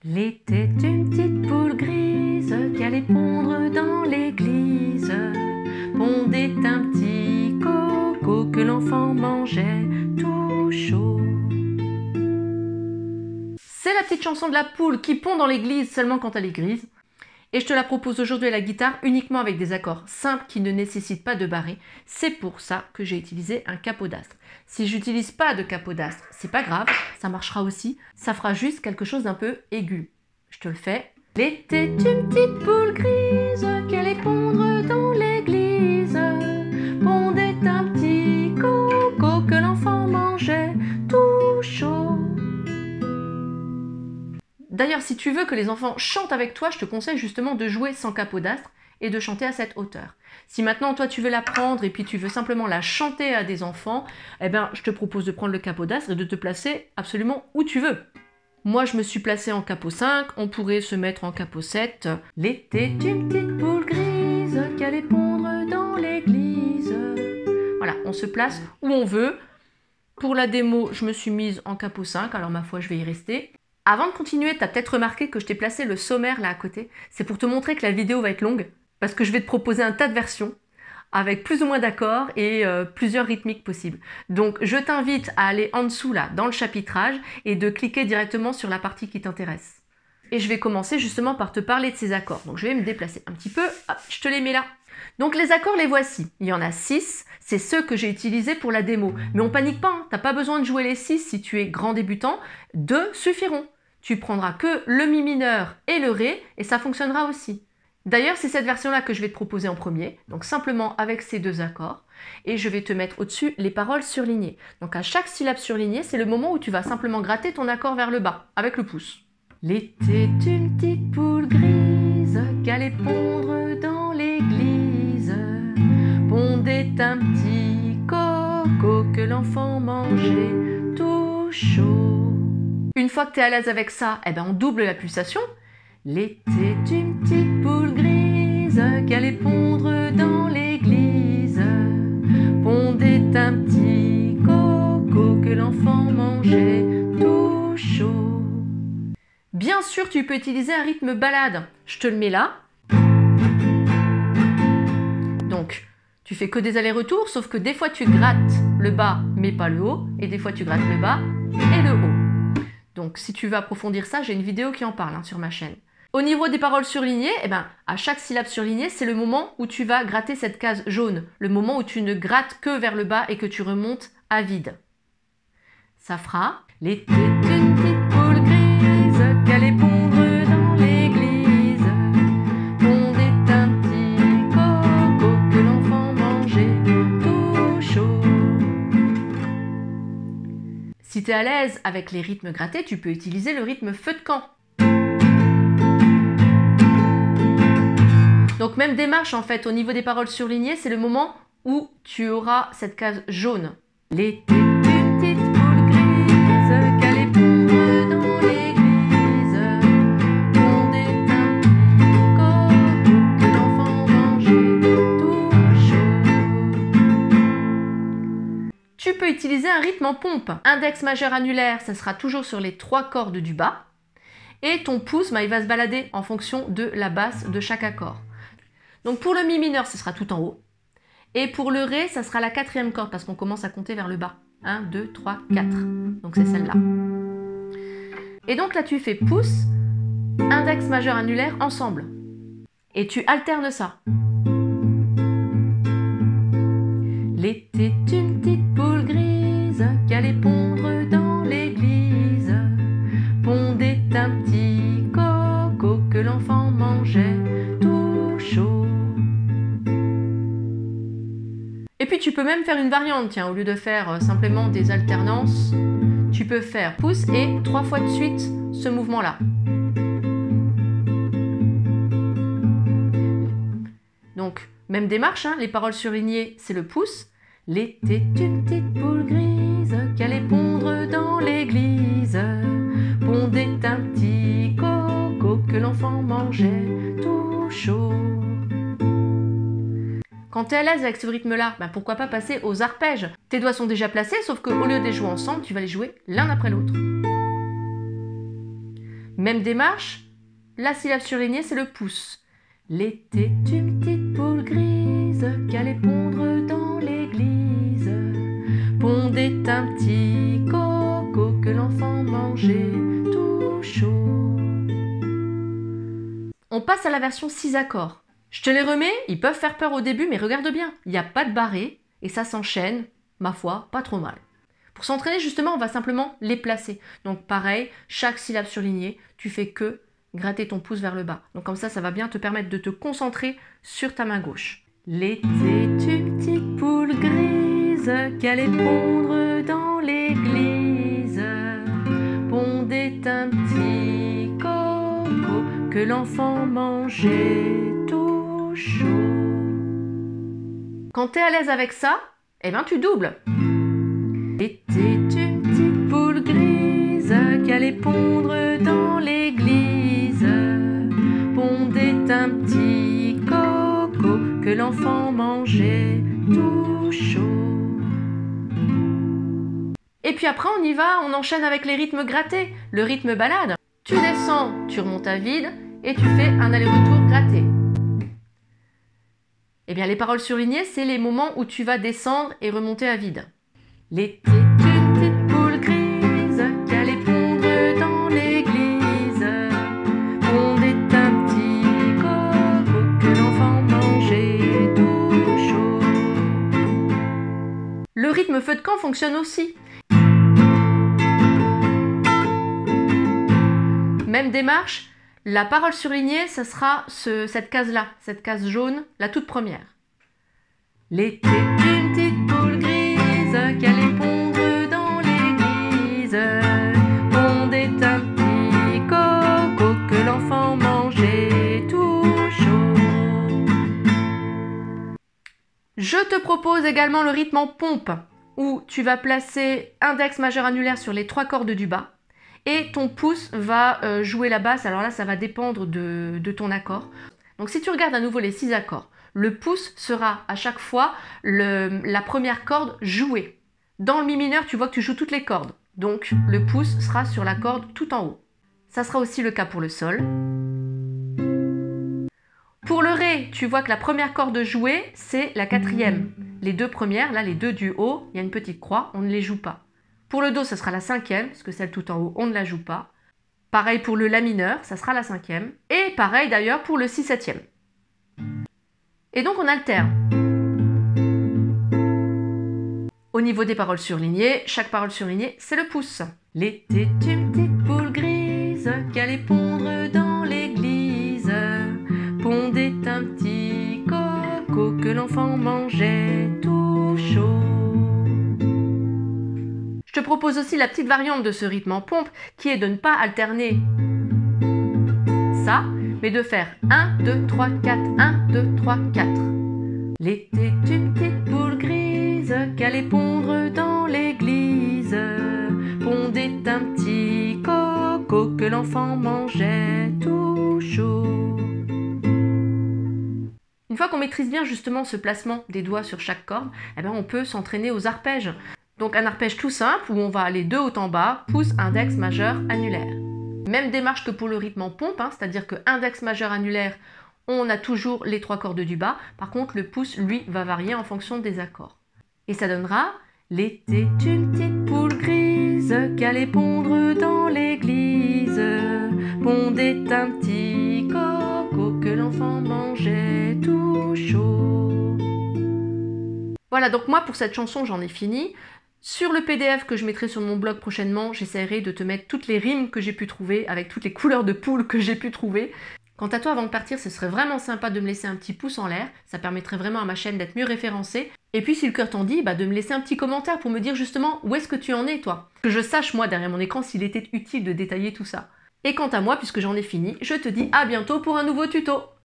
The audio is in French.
L'était une petite poule grise qui allait pondre dans l'église. Pondait un petit coco que l'enfant mangeait tout chaud. C'est la petite chanson de la poule qui pond dans l'église seulement quand elle est grise. Et je te la propose aujourd'hui à la guitare uniquement avec des accords simples qui ne nécessitent pas de barré. C'est pour ça que j'ai utilisé un capodastre. Si j'utilise pas de capodastre, c'est pas grave, ça marchera aussi. Ça fera juste quelque chose d'un peu aigu. Je te le fais. L'était une petite poule grise qui allait pondre dans l'église. Pondait un petit coco que l'enfant mangeait tout chaud. D'ailleurs, si tu veux que les enfants chantent avec toi, je te conseille justement de jouer sans capodastre et de chanter à cette hauteur. Si maintenant, toi, tu veux la prendre et puis tu veux simplement la chanter à des enfants, eh bien, je te propose de prendre le capodastre et de te placer absolument où tu veux. Moi, je me suis placée en capot 5, on pourrait se mettre en capot 7. L'était une petite poule grise qui allait pondre dans l'église. Voilà, on se place où on veut. Pour la démo, je me suis mise en capot 5, alors ma foi, je vais y rester. Avant de continuer, tu as peut-être remarqué que je t'ai placé le sommaire là à côté. C'est pour te montrer que la vidéo va être longue, parce que je vais te proposer un tas de versions, avec plus ou moins d'accords et plusieurs rythmiques possibles. Donc je t'invite à aller en dessous là, dans le chapitrage, et de cliquer directement sur la partie qui t'intéresse. Et je vais commencer justement par te parler de ces accords. Donc je vais me déplacer un petit peu, hop, je te les mets là. Donc les accords, les voici. Il y en a 6, c'est ceux que j'ai utilisés pour la démo. Mais on panique pas, hein. T'as pas besoin de jouer les 6 si tu es grand débutant, 2 suffiront. Tu prendras que le mi mineur et le ré et ça fonctionnera aussi. D'ailleurs, c'est cette version-là que je vais te proposer en premier, donc simplement avec ces 2 accords. Et je vais te mettre au-dessus les paroles surlignées. Donc à chaque syllabe surlignée, c'est le moment où tu vas simplement gratter ton accord vers le bas, avec le pouce. L'était une petite poule grise qui allait pondre dans l'église. Pondait un petit coco que l'enfant mangeait tout chaud. Une fois que tu es à l'aise avec ça, eh ben on double la pulsation. L'était une petite poule grise qui allait pondre dans l'église. Pondait un petit coco que l'enfant mangeait tout chaud. Bien sûr, tu peux utiliser un rythme ballade. Je te le mets là. Donc, tu fais que des allers-retours, sauf que des fois tu grattes le bas mais pas le haut, et des fois tu grattes le bas et le haut. Donc si tu veux approfondir ça, j'ai une vidéo qui en parle sur ma chaîne. Au niveau des paroles surlignées, eh ben, à chaque syllabe surlignée, c'est le moment où tu vas gratter cette case jaune. Le moment où tu ne grattes que vers le bas et que tu remontes à vide. Ça fera « L'était une petite poule grise qui allait pondre dans l'église. Pondait un petit coco que l'enfant mangeait tout chaud. » Si tu es à l'aise avec les rythmes grattés, tu peux utiliser le rythme feu de camp. Donc même démarche en fait, au niveau des paroles surlignées, c'est le moment où tu auras cette case jaune. L'était une petite poule grise qui allait pondre dans l'église. Pondait un petit coco que l'enfant mangeait tout chaud. Tu peux utiliser un rythme en pompe. Index majeur annulaire, ça sera toujours sur les 3 cordes du bas. Et ton pouce, il va se balader en fonction de la basse de chaque accord. Donc pour le mi mineur, ce sera tout en haut. Et pour le ré, ça sera la 4e corde parce qu'on commence à compter vers le bas. 1, 2, 3, 4. Donc c'est celle-là. Et donc là, tu fais pouce, index majeur annulaire ensemble. Et tu alternes ça. L'était une petite poule grise qui allait pondre dans l'église. Pondait un petit coco que l'enfant mangeait tout chaud. Et puis tu peux même faire une variante, tiens, au lieu de faire simplement des alternances, tu peux faire pouce et 3 fois de suite ce mouvement-là. Donc, même démarche, les paroles surlignées, c'est le pouce. L'était une petite poule grise qui allait pondre dans l'église. Pondait un petit coco que l'enfant mangeait tout chaud. Quand tu es à l'aise avec ce rythme-là, pourquoi pas passer aux arpèges? Tes doigts sont déjà placés, sauf qu'au lieu de les jouer ensemble, tu vas les jouer l'un après l'autre. Même démarche, la syllabe surlignée, c'est le pouce. L'été, une petite poule grise qu'allait pondre dans l'église. Pondait un petit coco que l'enfant mangeait tout chaud. On passe à la version 6 accords. Je te les remets, ils peuvent faire peur au début, mais regarde bien, il n'y a pas de barré et ça s'enchaîne, ma foi, pas trop mal. Pour s'entraîner, justement, on va simplement les placer. Donc pareil, chaque syllabe surlignée, tu fais que gratter ton pouce vers le bas. Donc comme ça va bien te permettre de te concentrer sur ta main gauche. L'été, une petite poule grise qu'allait pondre dans l'église. Pondait un petit coco que l'enfant mangeait tout chaud. Quand tu es à l'aise avec ça, eh ben tu doubles. Était une petite poule grise qu'allait pondre dans l'église. Pondait un petit coco que l'enfant mangeait tout chaud. Et puis après on y va, on enchaîne avec les rythmes grattés, le rythme balade. Tu descends, tu remontes à vide et tu fais un aller-retour gratté. Eh bien les paroles surlignées, c'est les moments où tu vas descendre et remonter à vide. L'été, une petite poule grise qu'allait pondre dans l'église. Pondait un petit coco que l'enfant mangeait tout chaud. Le rythme feu de camp fonctionne aussi. Même démarche, la parole surlignée, ça sera cette case-là, cette case jaune, la toute première. L'été, une petite poule grise qu'allait pondre dans l'église. Pondait un petit coco que l'enfant mangeait tout chaud. Je te propose également le rythme en pompe, où tu vas placer index majeur annulaire sur les 3 cordes du bas. Et ton pouce va jouer la basse, alors là ça va dépendre de ton accord. Donc si tu regardes à nouveau les 6 accords, le pouce sera à chaque fois la première corde jouée. Dans le mi mineur, tu vois que tu joues toutes les cordes, donc le pouce sera sur la corde tout en haut. Ça sera aussi le cas pour le sol. Pour le ré, tu vois que la première corde jouée, c'est la 4e. Les 2 premières, là les 2 du haut, il y a une petite croix, on ne les joue pas. Pour le do, ce sera la 5e, parce que celle tout en haut, on ne la joue pas. Pareil pour le la mineur, ça sera la 5e. Et pareil d'ailleurs pour le si 7e. Et donc on alterne. Au niveau des paroles surlignées, chaque parole surlignée, c'est le pouce. L'été, une petite poule grise qu'allait pondre dans l'église. Pondait un petit coco que l'enfant mangeait tout chaud. Je te propose aussi la petite variante de ce rythme en pompe qui est de ne pas alterner ça, mais de faire 1, 2, 3, 4, 1, 2, 3, 4. L'été, une petite poule grise qu'allait pondre dans l'église. Pondait un petit coco que l'enfant mangeait tout chaud. Une fois qu'on maîtrise bien justement ce placement des doigts sur chaque corde, eh ben on peut s'entraîner aux arpèges. Donc un arpège tout simple où on va aller de haut en bas, pouce, index, majeur, annulaire. Même démarche que pour le rythme en pompe, c'est-à-dire que index, majeur, annulaire, on a toujours les 3 cordes du bas. Par contre, le pouce, lui, va varier en fonction des accords. Et ça donnera l'été, une petite poule grise qu'allait pondre dans l'église. Pondait un petit coco que l'enfant mangeait tout chaud. Voilà, donc moi pour cette chanson, j'en ai fini. Sur le PDF que je mettrai sur mon blog prochainement, j'essaierai de te mettre toutes les rimes que j'ai pu trouver, avec toutes les couleurs de poule que j'ai pu trouver. Quant à toi, avant de partir, ce serait vraiment sympa de me laisser un petit pouce en l'air, ça permettrait vraiment à ma chaîne d'être mieux référencée. Et puis si le cœur t'en dit, de me laisser un petit commentaire pour me dire justement où est-ce que tu en es toi. Que je sache moi derrière mon écran s'il était utile de détailler tout ça. Et quant à moi, puisque j'en ai fini, je te dis à bientôt pour un nouveau tuto.